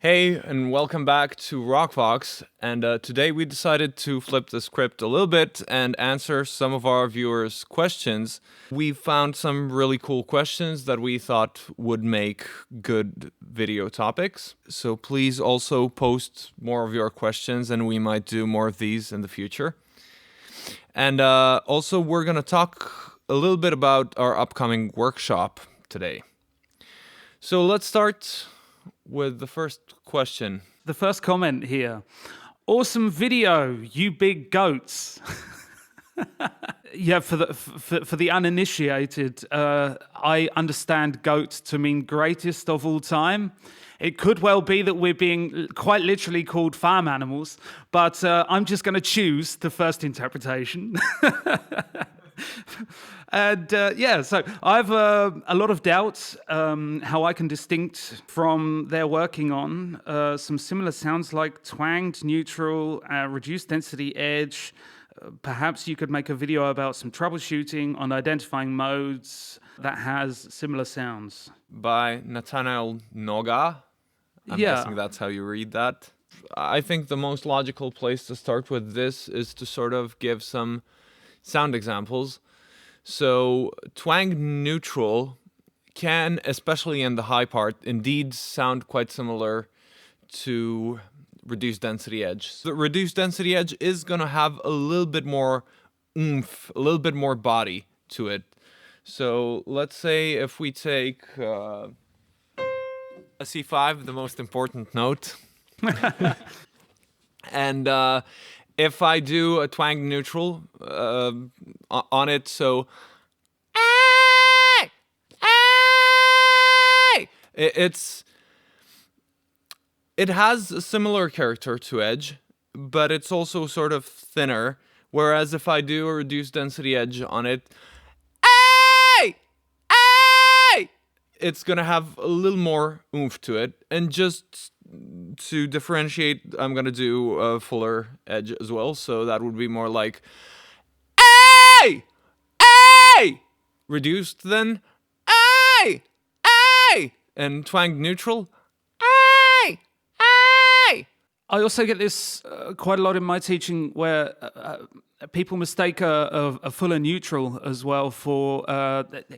Hey, and welcome back to RockVox. And today we decided to flip the script a little bit and answer some of our viewers' questions. We found some really cool questions that we thought would make good video topics. So please also post more of your questions, and we might do more of these in the future. And also, we're going to talk a little bit about our upcoming workshop today. So let's start with the first question. The first comment here. Awesome video, you big goats. Yeah, for the uninitiated, I understand goat to mean greatest of all time. It could well be that we're being quite literally called farm animals, but I'm just going to choose the first interpretation. And so I have a lot of doubts how I can distinct from they're working on some similar sounds like twanged, neutral, reduced density edge. Perhaps you could make a video about some troubleshooting on identifying modes that has similar sounds. By Nathaniel Noga. I'm guessing that's how you read that. I think the most logical place to start with this is to sort of give some sound examples. So twanged neutral can, especially in the high part, indeed sound quite similar to reduced density edge. The reduced density edge is going to have a little bit more oomph, a little bit more body to it. So let's say if we take a C5, the most important note, and if I do a twanged neutral on it, so it has a similar character to edge, but it's also sort of thinner. Whereas if I do a reduced density edge on it, it's gonna have a little more oomph to it. And just to differentiate, I'm gonna do a fuller edge as well. So that would be more like reduced, then and twanged neutral. I also get this quite a lot in my teaching where people mistake a fuller neutral as well for,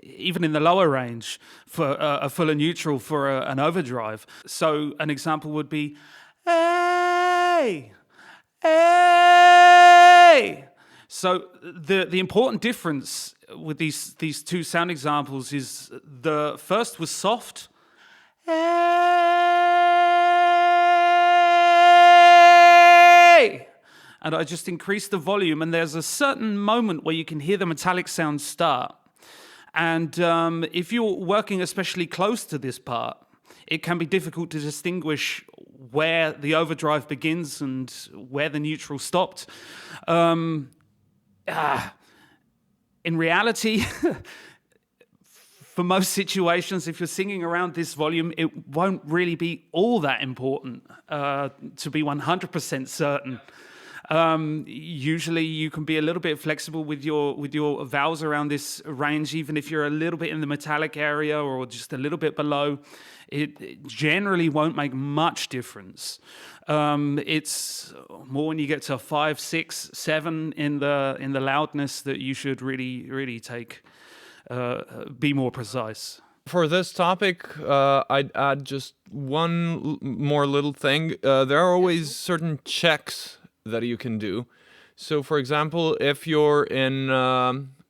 even in the lower range, for a fuller neutral for an overdrive. So an example would be, hey, hey. So the important difference with these two sound examples is the first was soft, and I just increase the volume, and there's a certain moment where you can hear the metallic sound start. And if you're working especially close to this part, it can be difficult to distinguish where the overdrive begins and where the neutral stopped. In reality, for most situations, if you're singing around this volume, it won't really be all that important to be 100% certain. Usually you can be a little bit flexible with your vowels around this range, even if you're a little bit in the metallic area or just a little bit below. It generally won't make much difference. It's more when you get to 5, 6, 7 in the loudness that you should really be more precise. For this topic, I'd add just one more little thing. There are always certain checks that you can do. So, for example, if you're in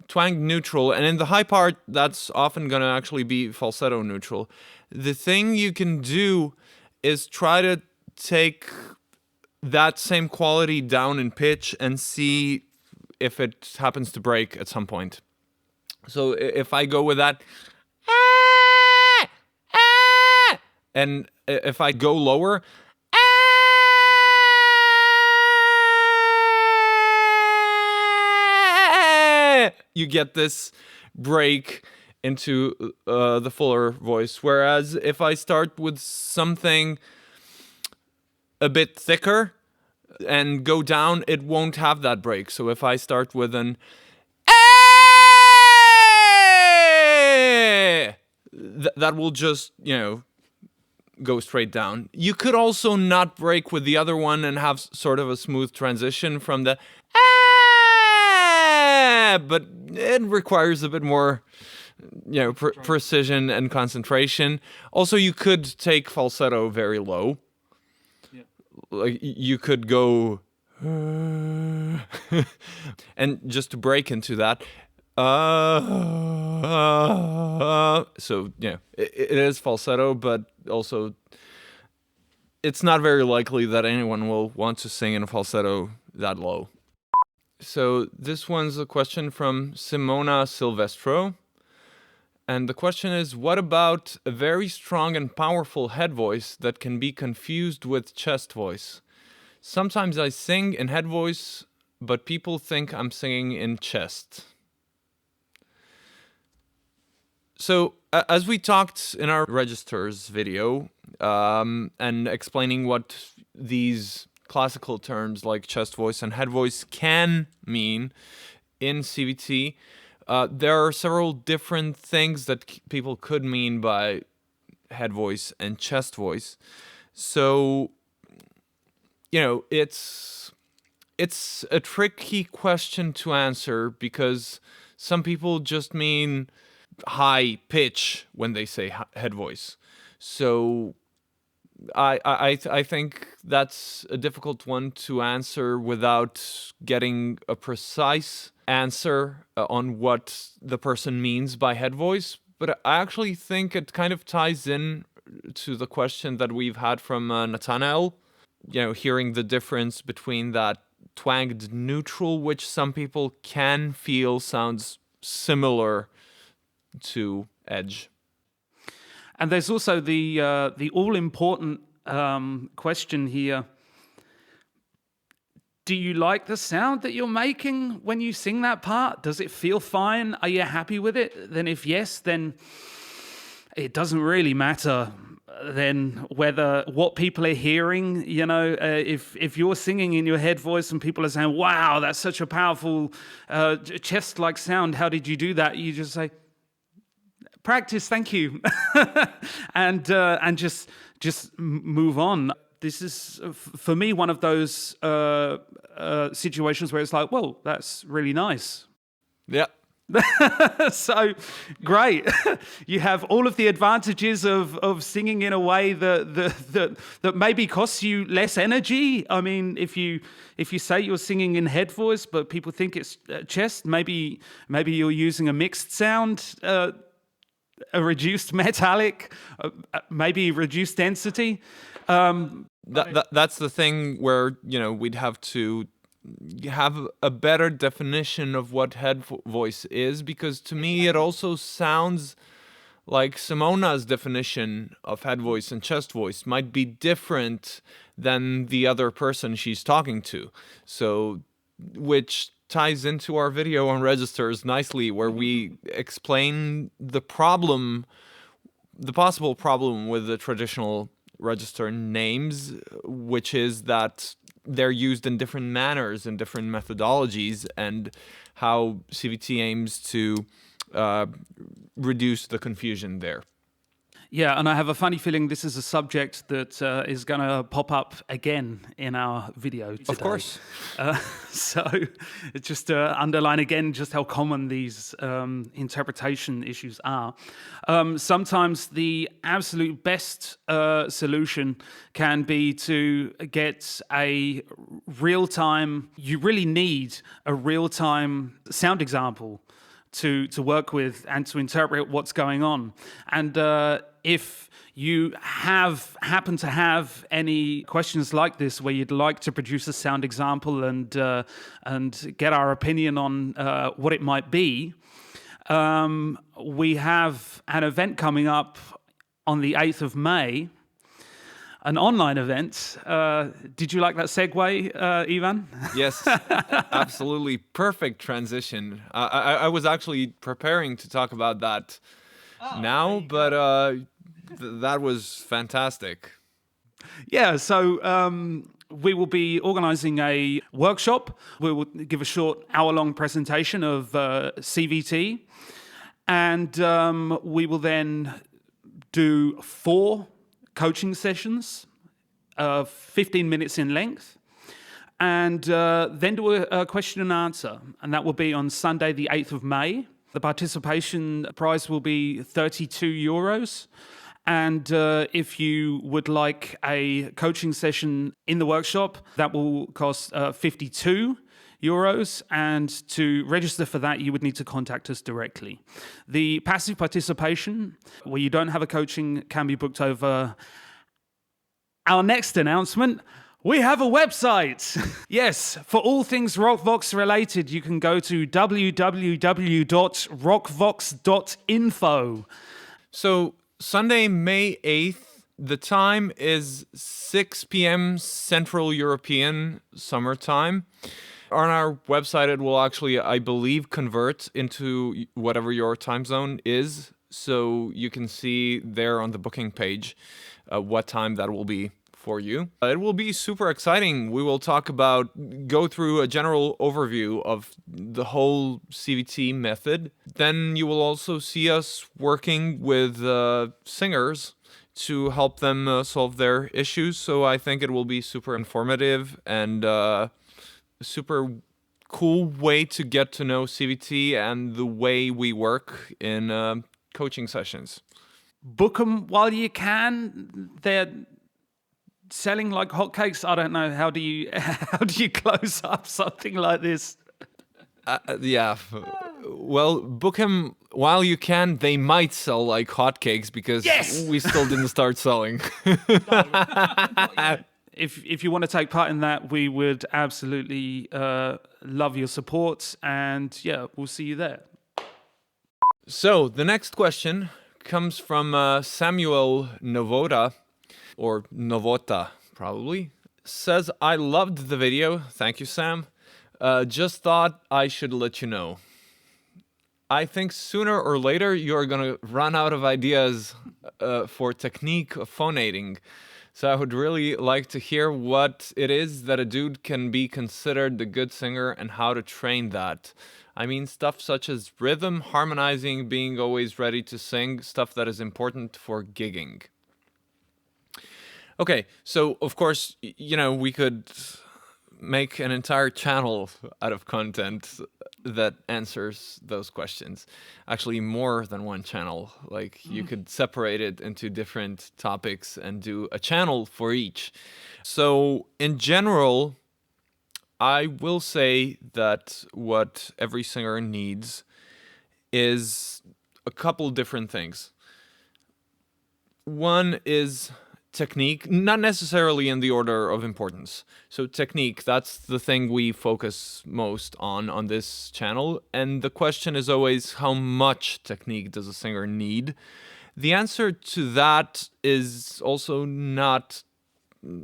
twanged neutral, and in the high part, that's often going to actually be falsetto neutral. The thing you can do is try to take that same quality down in pitch and see if it happens to break at some point. So if I go with that, and if I go lower, you get this break into the fuller voice. Whereas if I start with something a bit thicker and go down, it won't have that break. So if I start with an that will just, go straight down. You could also not break with the other one and have sort of a smooth transition from the but it requires a bit more, precision and concentration. Also, you could take falsetto very low. Yeah. Like you could go, and just to break into that. So it is falsetto, but also it's not very likely that anyone will want to sing in a falsetto that low. So this one's a question from Simona Silvestro. And the question is, what about a very strong and powerful head voice that can be confused with chest voice? Sometimes I sing in head voice, but people think I'm singing in chest. So as we talked in our registers video, and explaining what these classical terms like chest voice and head voice can mean in CVT, there are several different things that people could mean by head voice and chest voice. So, it's a tricky question to answer because some people just mean high pitch when they say head voice. So I think that's a difficult one to answer without getting a precise answer on what the person means by head voice. But I actually think it kind of ties in to the question that we've had from Nathanael, hearing the difference between that twanged neutral, which some people can feel sounds similar to edge. And there's also the all-important question here. Do you like the sound that you're making when you sing that part? Does it feel fine? Are you happy with it? Then if yes, then it doesn't really matter then what people are hearing. If you're singing in your head voice and people are saying, wow, that's such a powerful chest-like sound, how did you do that? You just say, practice, thank you, and just move on. This is for me one of those situations where it's like, well, that's really nice. Yeah. So great. You have all of the advantages of singing in a way that maybe costs you less energy. I mean, if you say you're singing in head voice, but people think it's chest, maybe you're using a mixed sound. A reduced metallic, maybe reduced density. That's the thing where we'd have to have a better definition of what head voice is, because to me it also sounds like Simona's definition of head voice and chest voice might be different than the other person she's talking to. So, which ties into our video on registers nicely, where we explain the possible problem with the traditional register names, which is that they're used in different manners and different methodologies, and how CVT aims to reduce the confusion there. Yeah, and I have a funny feeling this is a subject that is going to pop up again in our video today. Of course. So just to underline again just how common these interpretation issues are. Sometimes the absolute best solution can be to get a real-time, you really need a real-time sound example to work with and to interpret what's going on. And if you happen to have any questions like this where you'd like to produce a sound example and get our opinion on what it might be, we have an event coming up on the 8th of May, an online event. Did you like that segue, Ivan? Yes, absolutely. Perfect transition. I was actually preparing to talk about that now, but that was fantastic. Yeah, so we will be organizing a workshop. We will give a short hour-long presentation of CVT, and we will then do 4 coaching sessions, 15 minutes in length, and then do a question and answer. And that will be on Sunday, the 8th of May. The participation price will be €32. And if you would like a coaching session in the workshop, that will cost €52. And to register for that, you would need to contact us directly. The passive participation, where you don't have a coaching, can be booked over our next announcement. We have a website. Yes, for all things Rockvox related, you can go to www.rockvox.info. So Sunday, May 8th, the time is 6 p.m. Central European summertime. On our website, it will actually, I believe, convert into whatever your time zone is. So you can see there on the booking page what time that will be for you. It will be super exciting. We will go through a general overview of the whole CVT method. Then you will also see us working with singers to help them solve their issues. So I think it will be super informative and super cool way to get to know CVT and the way we work in coaching sessions. Book them while you can. They're selling like hotcakes. I don't know. How do you close up something like this? Yeah. Well, book them while you can. They might sell like hotcakes because we still didn't start selling. If you want to take part in that, we would absolutely love your support. And yeah, we'll see you there. So the next question comes from Samuel Novota, or Novota probably. Says, I loved the video. Thank you, Sam. Just thought I should let you know. I think sooner or later you're going to run out of ideas for technique of phonating. So I would really like to hear what it is that a dude can be considered a good singer and how to train that. I mean, stuff such as rhythm, harmonizing, being always ready to sing, stuff that is important for gigging. Okay, so of course, we could make an entire channel out of content that answers those questions. Actually, more than one channel. Like, you could separate it into different topics and do a channel for each. So, in general, I will say that what every singer needs is a couple different things. One is technique, not necessarily in the order of importance. So technique, that's the thing we focus most on this channel. And the question is always, how much technique does a singer need? The answer to that is also not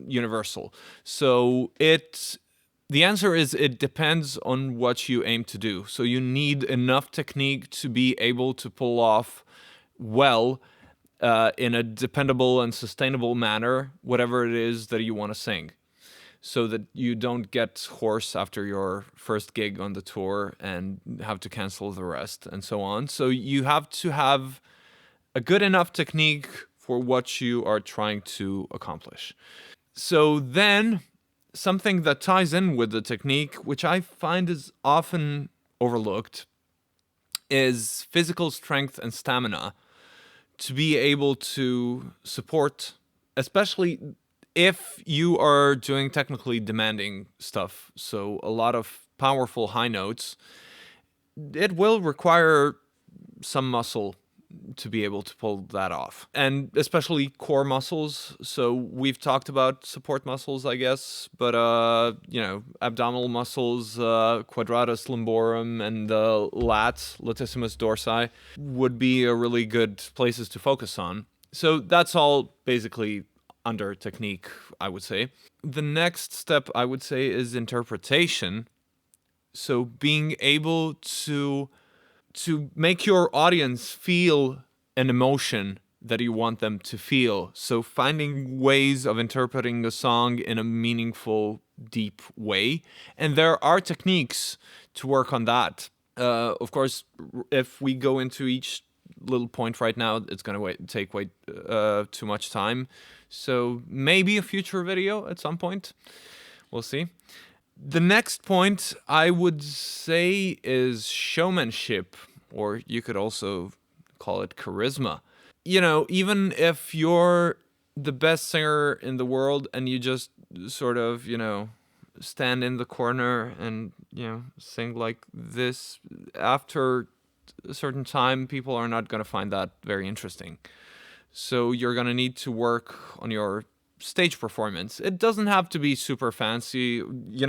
universal. So the answer is it depends on what you aim to do. So you need enough technique to be able to pull off well in a dependable and sustainable manner, whatever it is that you want to sing, so that you don't get hoarse after your first gig on the tour and have to cancel the rest and so on. So you have to have a good enough technique for what you are trying to accomplish. So then something that ties in with the technique, which I find is often overlooked, is physical strength and stamina, to be able to support, especially if you are doing technically demanding stuff. So a lot of powerful high notes, it will require some muscle to be able to pull that off, and especially core muscles. So we've talked about support muscles, I guess, but abdominal muscles, quadratus lumborum, and lats, latissimus dorsi, would be a really good places to focus on. So that's all basically under technique, I would say. The next step, I would say, is interpretation. So being able to make your audience feel an emotion that you want them to feel. So finding ways of interpreting a song in a meaningful, deep way. And there are techniques to work on that. Of course, if we go into each little point right now, it's going to take way too much time. So maybe a future video at some point. We'll see. The next point I would say is showmanship, or you could also call it charisma. You know, even if you're the best singer in the world and you just sort of, stand in the corner and, sing like this, after a certain time, people are not going to find that very interesting. So you're going to need to work on your stage performance. It doesn't have to be super fancy. You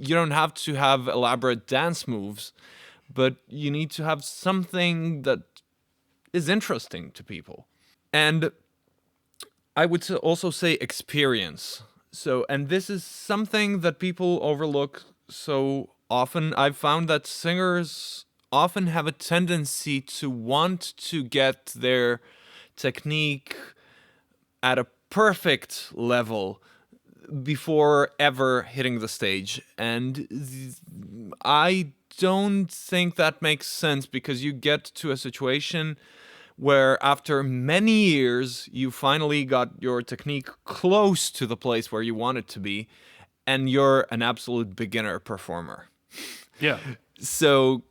don't have to have elaborate dance moves, but you need to have something that is interesting to people. And I would also say experience. So, and this is something that people overlook so often. I've found that singers often have a tendency to want to get their technique at a perfect level before ever hitting the stage. And I don't think that makes sense, because you get to a situation where after many years, you finally got your technique close to the place where you want it to be, and you're an absolute beginner performer. Yeah. So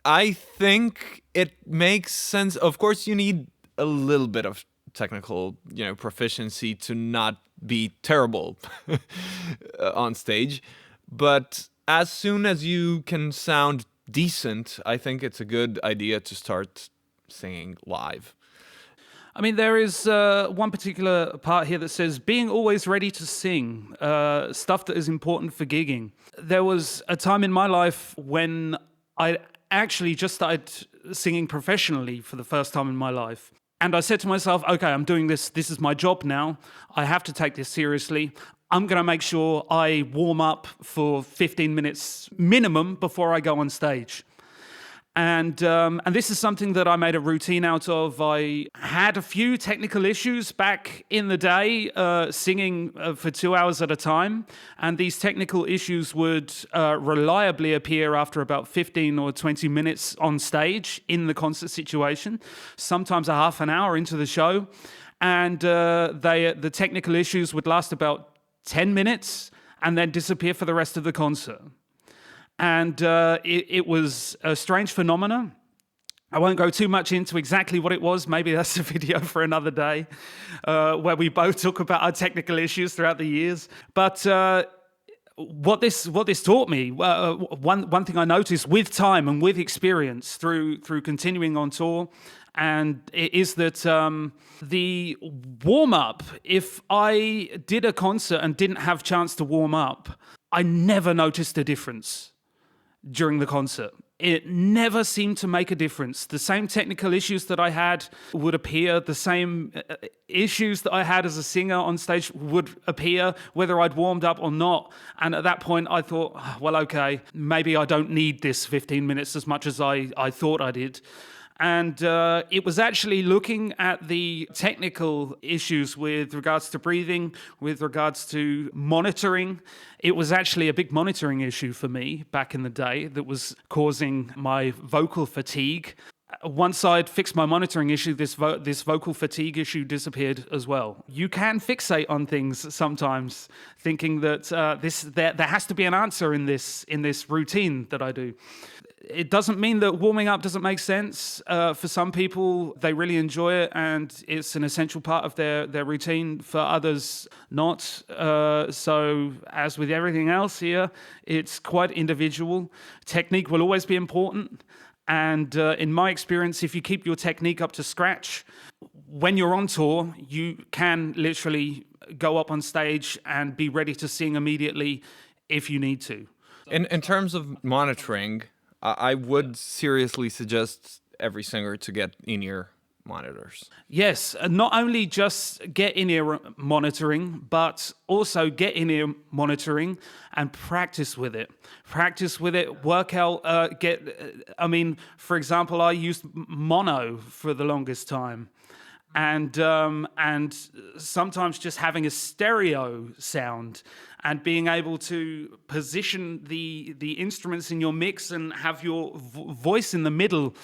I think it makes sense. Of course, you need a little bit of technical, proficiency to not be terrible on stage. But as soon as you can sound decent, I think it's a good idea to start singing live. I mean, there is one particular part here that says being always ready to sing, stuff that is important for gigging. There was a time in my life when I actually just started singing professionally for the first time in my life. And I said to myself, okay, I'm doing this. This is my job now. I have to take this seriously. I'm going to make sure I warm up for 15 minutes minimum before I go on stage. And this is something that I made a routine out of. I had a few technical issues back in the day, singing for 2 hours at a time. And these technical issues would reliably appear after about 15 or 20 minutes on stage in the concert situation, sometimes a half an hour into the show. And the technical issues would last about 10 minutes and then disappear for the rest of the concert. And it was a strange phenomenon. I won't go too much into exactly what it was. Maybe that's a video for another day, where we both talk about our technical issues throughout the years. But what this taught me, one thing I noticed with time and with experience through continuing on tour, and it is that the warm-up, if I did a concert and didn't have chance to warm up, I never noticed a difference during the concert. It never seemed to make a difference. The same technical issues that I had would appear. The same issues that I had as a singer on stage would appear, whether I'd warmed up or not. And at that point, I thought, well, okay, maybe I don't need this 15 minutes as much as I thought I did. And it was actually looking at the technical issues with regards to breathing, with regards to monitoring. It was actually a big monitoring issue for me back in the day that was causing my vocal fatigue. Once I'd fixed my monitoring issue, this vocal fatigue issue disappeared as well. You can fixate on things sometimes, thinking that there has to be an answer in this routine that I do. It doesn't mean that warming up doesn't make sense. For some people, they really enjoy it and it's an essential part of their routine. For others, not. So as with everything else here, it's quite individual. Technique will always be important. And in my experience, if you keep your technique up to scratch, when you're on tour, you can literally go up on stage and be ready to sing immediately if you need to. In terms of monitoring, I would seriously suggest every singer to get in-ear monitors. Yes, not only just get in-ear monitoring, but also get in-ear monitoring and practice with it. Practice with it, work out, for example, I used mono for the longest time. And sometimes just having a stereo sound and being able to position the instruments in your mix and have your voice in the middle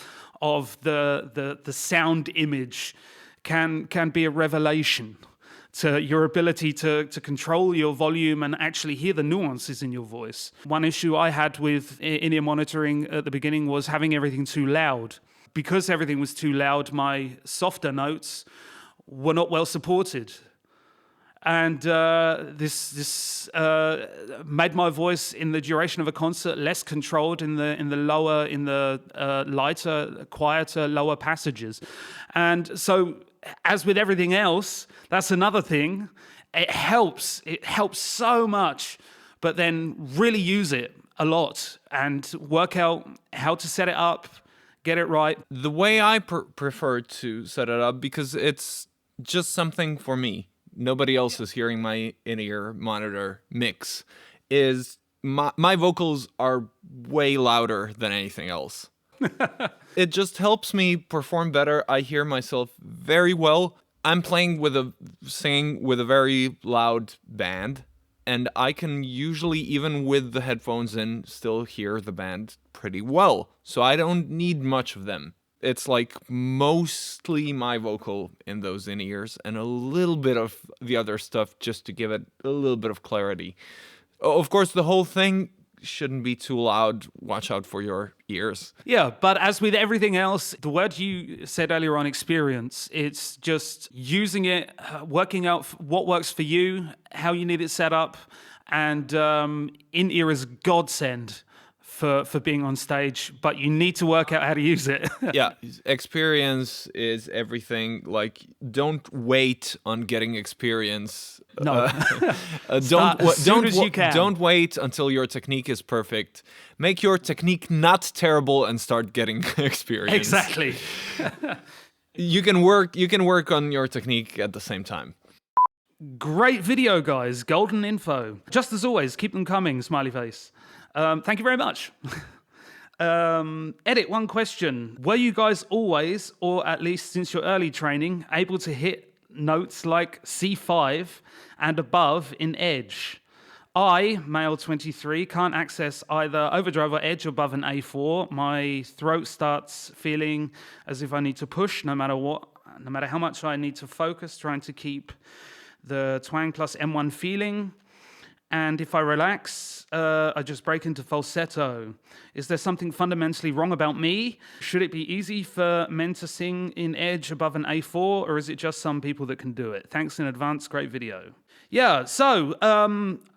of the sound image can be a revelation. to your ability to control your volume and actually hear the nuances in your voice. One issue I had with in-ear monitoring at the beginning was having everything too loud. Because everything was too loud, my softer notes were not well supported. And this made my voice in the duration of a concert less controlled in the lighter, quieter, lower passages. And so, as with everything else, that's another thing. It helps so much, but then really use it a lot and work out how to set it up, get it right. The way I prefer to set it up, because it's just something for me, nobody else is hearing my in-ear monitor mix, is my vocals are way louder than anything else. It just helps me perform better. I hear myself very well. I'm singing with a very loud band, and I can usually, even with the headphones in, still hear the band pretty well. So I don't need much of them. It's like mostly my vocal in those in-ears and a little bit of the other stuff just to give it a little bit of clarity. Of course, the whole thing shouldn't be too loud. Watch out for your ears. Yeah, but as with everything else, the word you said earlier on, experience, it's just using it, working out what works for you, how you need it set up, and in-ear is godsend for being on stage, but you need to work out how to use it. Yeah, experience is everything. Like, don't wait on getting experience. No. Don't wait until your technique is perfect. Make your technique not terrible and start getting experience. Exactly. You can work on your technique at the same time. Great video, guys. Golden info. Just as always, keep them coming, smiley face. Thank you very much. Edit, one question. Were you guys always, or at least since your early training, able to hit notes like C5 and above in Edge? I, male 23, can't access either overdrive or Edge above an A4. My throat starts feeling as if I need to push no matter what, no matter how much I need to focus, trying to keep the twang plus M1 feeling. And if I relax, I just break into falsetto. Is there something fundamentally wrong about me? Should it be easy for men to sing in Edge above an A4, or is it just some people that can do it? Thanks in advance, great video. Yeah, so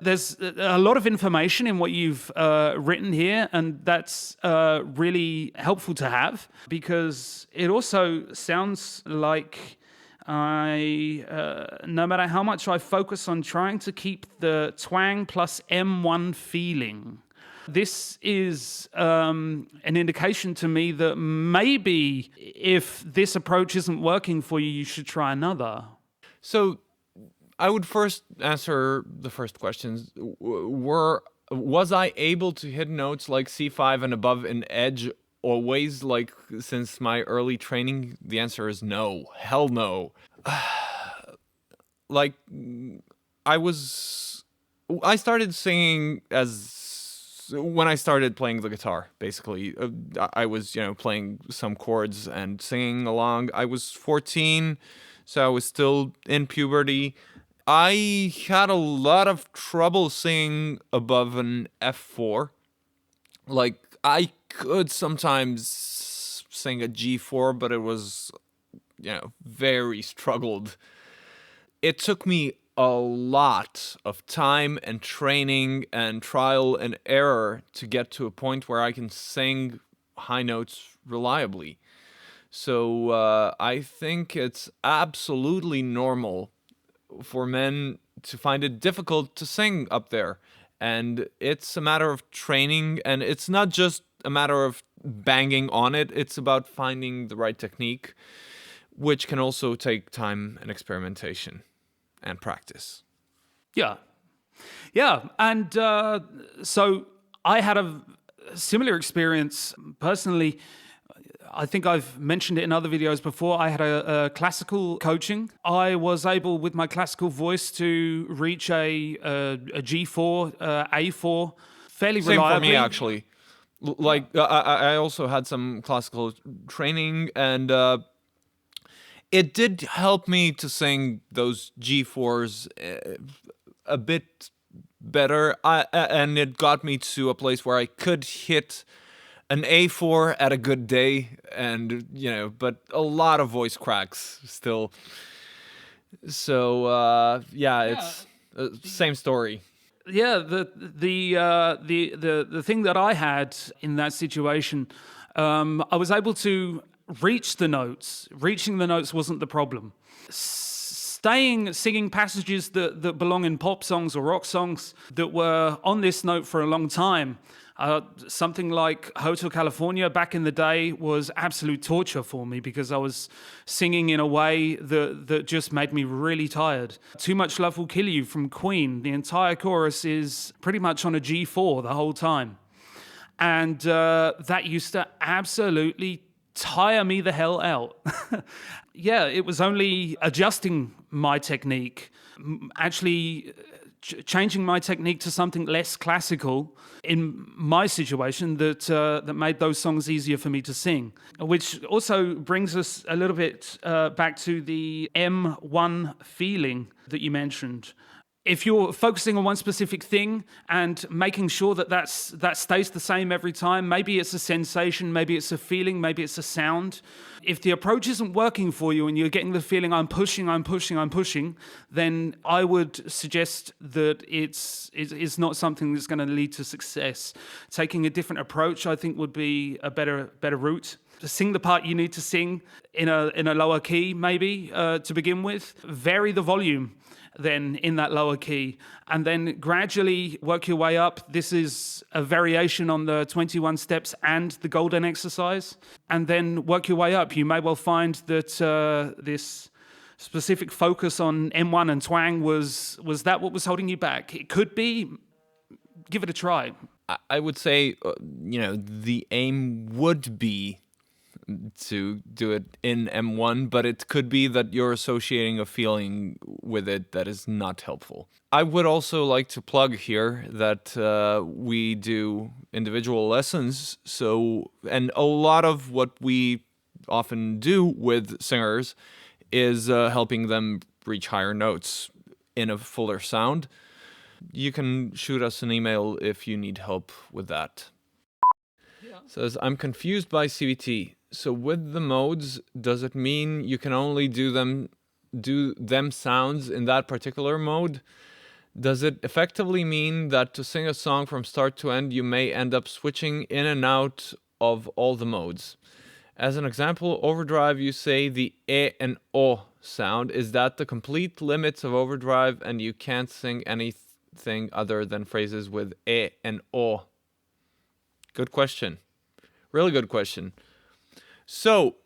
there's a lot of information in what you've written here, and that's really helpful to have, because it also sounds like no matter how much I focus on trying to keep the twang plus M1 feeling, this is an indication to me that maybe if this approach isn't working for you, you should try another. So I would first answer the first questions. Was I able to hit notes like C5 and above in Edge always, like, since my early training? The answer is no. Hell no. Like, I started singing when I started playing the guitar, basically. I was, playing some chords and singing along. I was 14, so I was still in puberty. I had a lot of trouble singing above an F4. Like, I could sometimes sing a G4, but it was, very struggled. It took me a lot of time and training and trial and error to get to a point where I can sing high notes reliably. So I think it's absolutely normal for men to find it difficult to sing up there. And it's a matter of training, and it's not just a matter of banging on it. It's about finding the right technique, which can also take time and experimentation and practice. Yeah. And so I had a similar experience personally. I think I've mentioned it in other videos before. I had a classical coaching. I was able, with my classical voice, to reach a G4, A4 fairly Same reliably. for me, actually. Like, I also had some classical training, and It did help me to sing those G4s a bit better, and it got me to a place where I could hit an A4 at a good day, and but a lot of voice cracks still. So yeah, it's same story. Yeah, the thing that I had in that situation, I was able to reach the notes. Reaching the notes wasn't the problem. Singing passages that belong in pop songs or rock songs that were on this note for a long time. Something like Hotel California back in the day was absolute torture for me because I was singing in a way that just made me really tired. Too Much Love Will Kill You from Queen. The entire chorus is pretty much on a G4 the whole time. And that used to absolutely tire me the hell out. Yeah, it was only adjusting my technique, actually changing my technique to something less classical in my situation that made those songs easier for me to sing. Which also brings us a little bit back to the M1 feeling that you mentioned. If you're focusing on one specific thing and making sure that stays the same every time, maybe it's a sensation, maybe it's a feeling, maybe it's a sound. If the approach isn't working for you and you're getting the feeling I'm pushing, then I would suggest that it's not something that's going to lead to success. Taking a different approach, I think, would be a better route. To sing the part you need to sing in a lower key, maybe to begin with. Vary the volume then in that lower key, and then gradually work your way up. This is a variation on the 21 steps and the golden exercise, and then work your way up. You may well find that this specific focus on M1 and twang was that what was holding you back? It could be. Give it a try. I would say, the aim would be to do it in M1, but it could be that you're associating a feeling with it that is not helpful. I would also like to plug here that we do individual lessons, and a lot of what we often do with singers is helping them reach higher notes in a fuller sound. You can shoot us an email if you need help with that. Says, I'm confused by CVT. So with the modes, does it mean you can only do them sounds in that particular mode? Does it effectively mean that to sing a song from start to end, you may end up switching in and out of all the modes? As an example, overdrive, you say the e and o sound. Is that the complete limits of overdrive and you can't sing anything other than phrases with e and o? Good question. Really good question. So,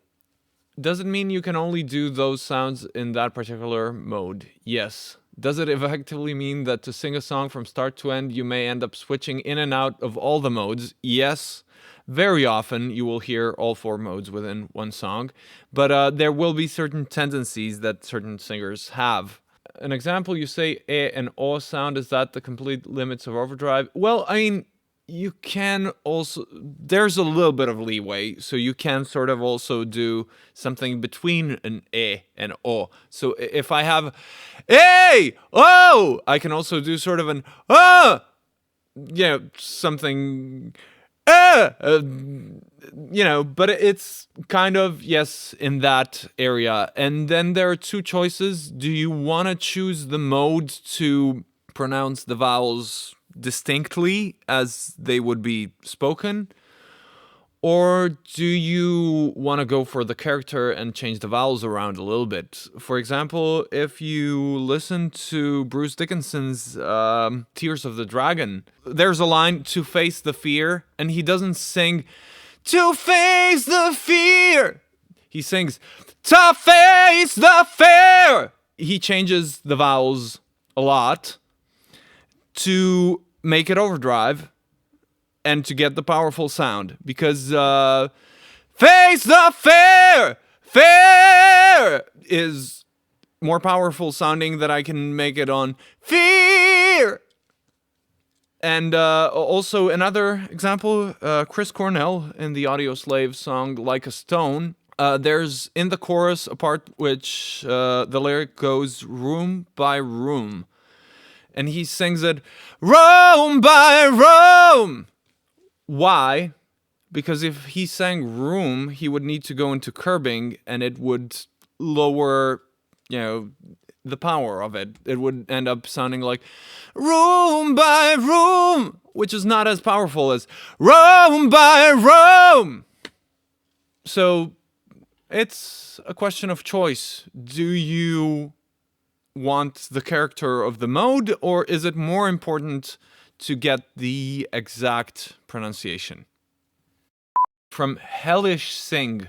does it mean you can only do those sounds in that particular mode? Yes. Does it effectively mean that to sing a song from start to end, you may end up switching in and out of all the modes? Yes. Very often you will hear all four modes within one song, but there will be certain tendencies that certain singers have. An example, you say e and o sound, is that the complete limits of overdrive? Well, I mean, you can also, there's a little bit of leeway, so you can sort of also do something between an e and o. So if I have e, oh, I can also do sort of an something but it's kind of, yes, in that area. And then there are two choices. Do you want to choose the mode to pronounce the vowels distinctly as they would be spoken, or do you want to go for the character and change the vowels around a little bit? For example, if you listen to Bruce Dickinson's Tears of the Dragon, there's a line, to face the fear, and he doesn't sing to face the fear. He sings to face the fear. He changes the vowels a lot to make it overdrive and to get the powerful sound, because face the fear, fear is more powerful sounding than I can make it on fear. And also another example, Chris Cornell in the Audio Slave song Like a Stone, There's in the chorus a part which the lyric goes room by room, and he sings it room by room. Why? Because if he sang room, he would need to go into curbing, and it would lower, the power of it. It would end up sounding like room by room, which is not as powerful as room by room. So it's a question of choice. Do you want the character of the mode, or is it more important to get the exact pronunciation? From Hellish Singh.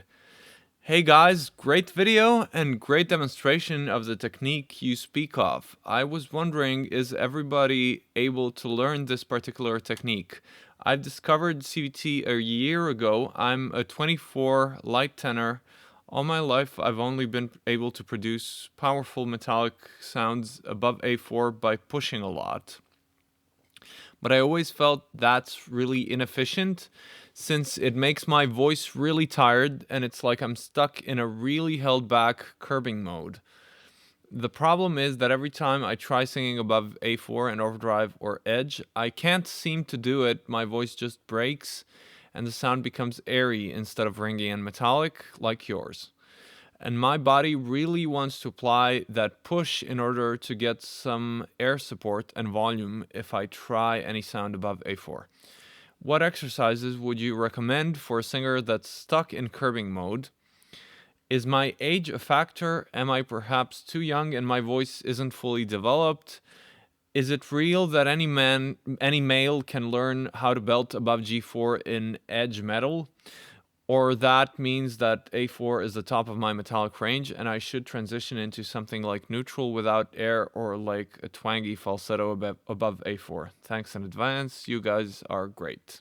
Hey guys, great video and great demonstration of the technique you speak of. I was wondering, is everybody able to learn this particular technique? I discovered CVT a year ago. I'm a 24 light tenor. All my life I've only been able to produce powerful metallic sounds above A4 by pushing a lot. But I always felt that's really inefficient, since it makes my voice really tired and it's like I'm stuck in a really held back curbing mode. The problem is that every time I try singing above A4 and overdrive or edge, I can't seem to do it. My voice just breaks and the sound becomes airy instead of ringy and metallic like yours. And my body really wants to apply that push in order to get some air support and volume if I try any sound above A4. What exercises would you recommend for a singer that's stuck in curbing mode? Is my age a factor? Am I perhaps too young and my voice isn't fully developed? Is it real that any male can learn how to belt above G4 in edge metal? Or that means that A4 is the top of my metallic range and I should transition into something like neutral without air, or like a twangy falsetto above A4. Thanks in advance. You guys are great.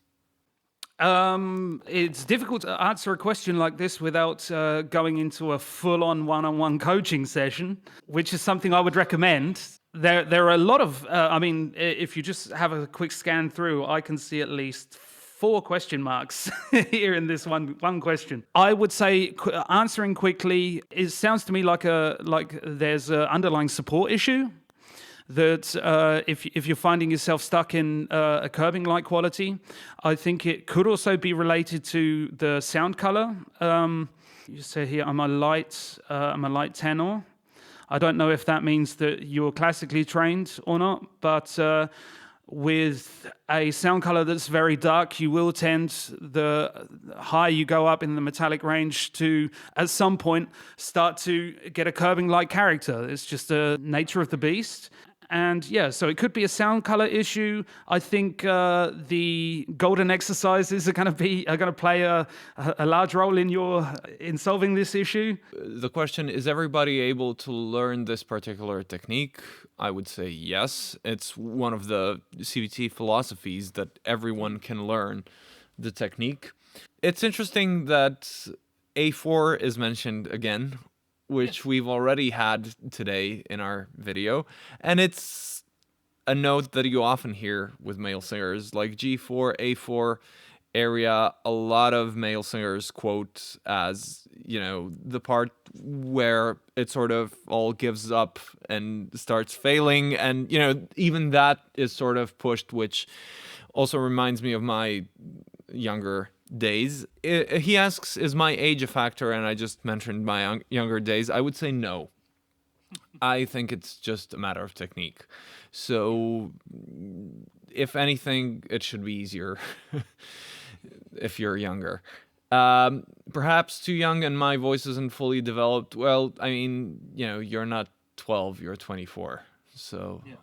It's difficult to answer a question like this without going into a full-on one-on-one coaching session, which is something I would recommend. There are a lot of, if you just have a quick scan through, I can see at least 4 question marks here in this one question. I would say answering quickly, it sounds to me like there's an underlying support issue. That if you're finding yourself stuck in a curbing-like quality, I think it could also be related to the sound color. You say here, I'm a light tenor. I don't know if that means that you're classically trained or not, but with a sound color that's very dark, you will tend, the higher you go up in the metallic range, to at some point start to get a curbing-like character. It's just the nature of the beast. And yeah, so it could be a sound color issue. I think the golden exercises are going to play a large role in solving this issue. The question is everybody able to learn this particular technique? I would say yes. It's one of the CVT philosophies that everyone can learn the technique. It's interesting that A4 is mentioned again, which we've already had today in our video. And it's a note that you often hear with male singers, like G4, A4 area. A lot of male singers quote as, the part where it sort of all gives up and starts failing. And, even that is sort of pushed, which also reminds me of my younger days. He asks, is my age a factor? And I just mentioned my younger days. I would say no. I think it's just a matter of technique. So if anything, it should be easier if you're younger. Perhaps too young and my voice isn't fully developed. Well, you're not 12, you're 24. So yeah.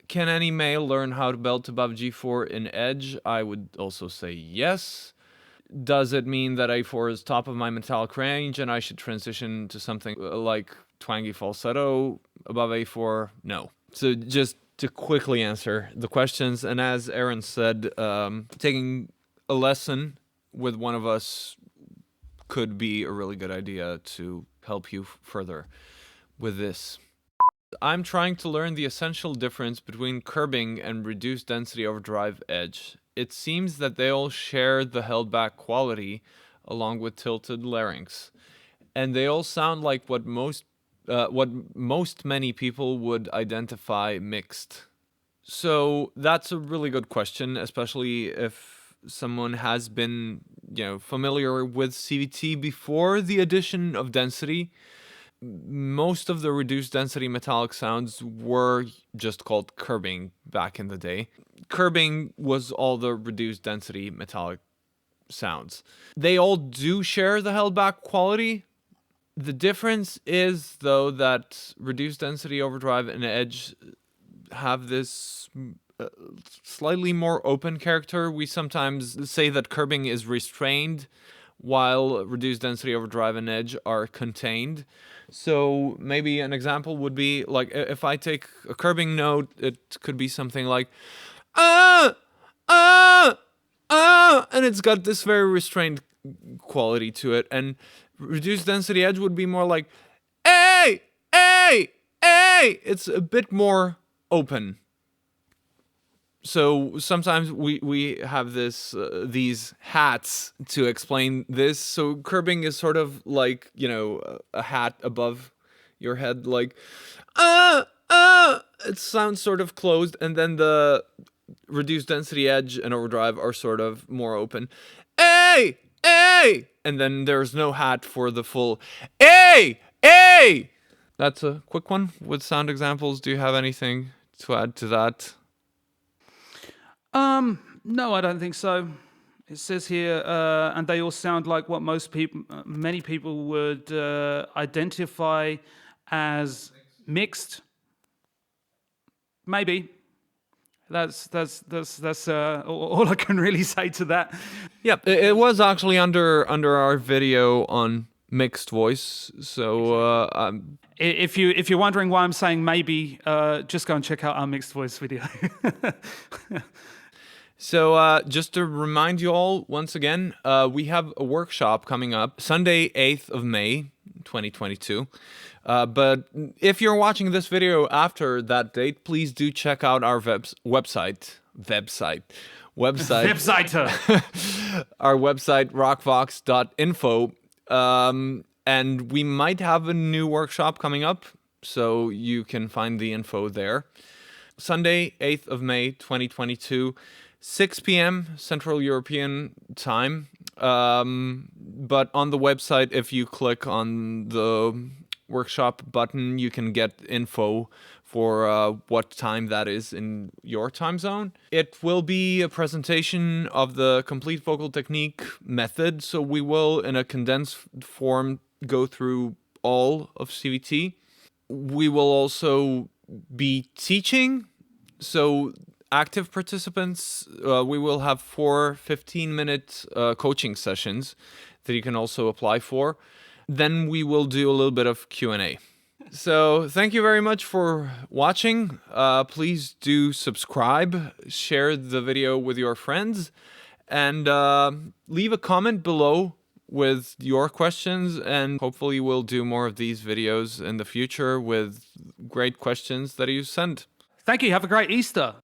Can any male learn how to belt above G4 in edge? I would also say yes. Does it mean that A4 is top of my metallic range and I should transition to something like twangy falsetto above A4? No. So just to quickly answer the questions, and as Aaron said, taking a lesson with one of us could be a really good idea to help you further with this. I'm trying to learn the essential difference between curbing and reduced density overdrive edge. It seems that they all share the held back quality, along with tilted larynx. And they all sound like what many people would identify mixed. So that's a really good question, especially if someone has been, familiar with CVT before the addition of density. Most of the reduced density metallic sounds were just called curbing back in the day. Curbing was all the reduced density metallic sounds. They all do share the held back quality. The difference is, though, that reduced density overdrive and edge have this slightly more open character. We sometimes say that curbing is restrained, while reduced density overdrive and edge are contained. So maybe an example would be like if I take a curbing note, it could be something like and it's got this very restrained quality to it. And reduced density edge would be more like hey, hey, hey. It's a bit more open. So sometimes we have these hats to explain this. So curbing is sort of like, a hat above your head, like it sounds sort of closed, and then the reduced density edge and overdrive are sort of more open. Hey, hey, and then there's no hat for the full hey, hey. That's a quick one with sound examples. Do you have anything to add to that? No, I don't think so. It says here, and they all sound like what many people would identify as mixed. Maybe. That's all I can really say to that. Yeah, it was actually under our video on mixed voice. So if you're wondering why I'm saying maybe, just go and check out our mixed voice video. So just to remind you all once again, we have a workshop coming up Sunday, 8th of May, 2022. But if you're watching this video after that date, please do check out our website. Our website, rockvox.info. And we might have a new workshop coming up, so you can find the info there. Sunday, 8th of May, 2022. 6 p.m. Central European time. But on the website, if you click on the workshop button, you can get info for what time that is in your time zone. It will be a presentation of the complete vocal technique method. So we will, in a condensed form, go through all of CVT. We will also be teaching. So active participants, we will have 4 15-minute coaching sessions that you can also apply for. Then we will do a little bit of Q&A. So thank you very much for watching. Please do subscribe, share the video with your friends, and leave a comment below with your questions, and hopefully we'll do more of these videos in the future with great questions that you send. Thank you. Have a great Easter.